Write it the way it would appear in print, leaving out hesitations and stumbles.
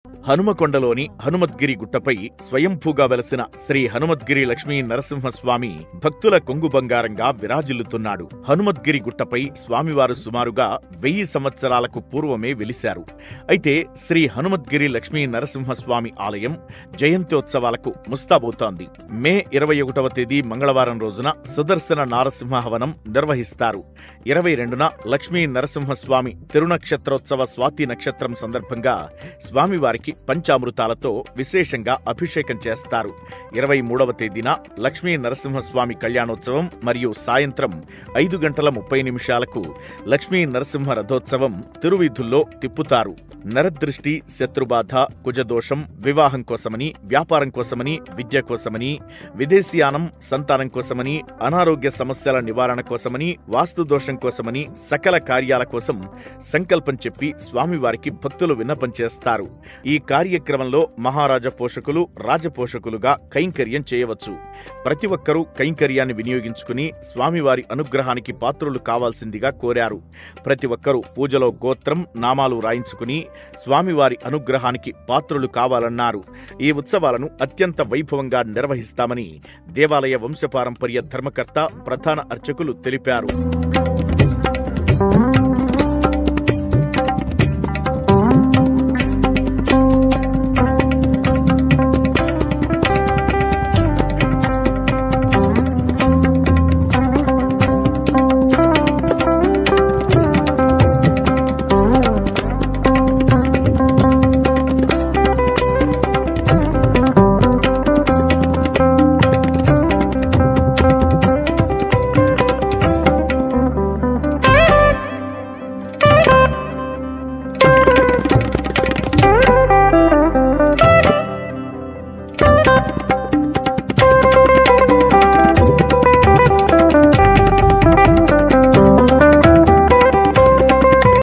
హనుమకొండలోని హనుమద్గిరి గుట్టపై స్వయంభూగా వెలసిన శ్రీ హనుమద్గిరి లక్ష్మీ నరసింహస్వామి భక్తుల కొంగు బంగారంగా విరాజిల్లుతున్నాడు. హనుమద్గిరి గుట్టపై స్వామివారు సుమారుగా 1000 సంవత్సరాలకు పూర్వమే వెలిశారు. అయితే శ్రీ హనుమద్గిరి లక్ష్మీ నరసింహస్వామి ఆలయం జయంత్యోత్సవాలకు ముస్తాబవుతోంది. మే 21వ తేదీ మంగళవారం రోజున సుదర్శన నారసింహ హవనం నిర్వహిస్తారు. 22న లక్ష్మీ నరసింహస్వామి తిరునక్షత్రోత్సవ స్వాతి నక్షత్రం సందర్భంగా స్వామివారికి పంచామృతాలతో విశేషంగా అభిషేకం చేస్తారు. 23వ తేదీన లక్ష్మీ నరసింహస్వామి కళ్యాణోత్సవం మరియు సాయంత్రం 5:30 లక్ష్మీ నరసింహ రథోత్సవం తిరువీధుల్లో తిప్పుతారు. నరదృష్టి, శత్రుబాధ, కుజదోషం, వివాహం కోసమని, వ్యాపారం కోసమని, విద్య కోసమని, విదేశీయానం, సంతానం కోసమని, అనారోగ్య సమస్యల నివారణ కోసమని, వాస్తుదోషం కోసమని, సకల కార్యాల కోసం సంకల్పం చెప్పి స్వామివారికి భక్తులు విన్నపం చేస్తారు. ఈ కార్యక్రమంలో మహారాజ పోషకులు, రాజపోషకులుగా కైంకర్యం చేయవచ్చు. ప్రతి ఒక్కరూ కైంకర్యాన్ని వినియోగించుకుని స్వామివారి అనుగ్రహానికి పాత్రులు కావాల్సిందిగా కోరారు. ప్రతి ఒక్కరూ పూజలో గోత్రం, నామాలు రాయించుకుని స్వామివారి అనుగ్రహానికి పాత్రులు కావాలన్నారు. ఈ ఉత్సవాలను అత్యంత వైభవంగా నిర్వహిస్తామని దేవాలయ వంశపారంపర్య ధర్మకర్త, ప్రధాన అర్చకులు తెలిపారు.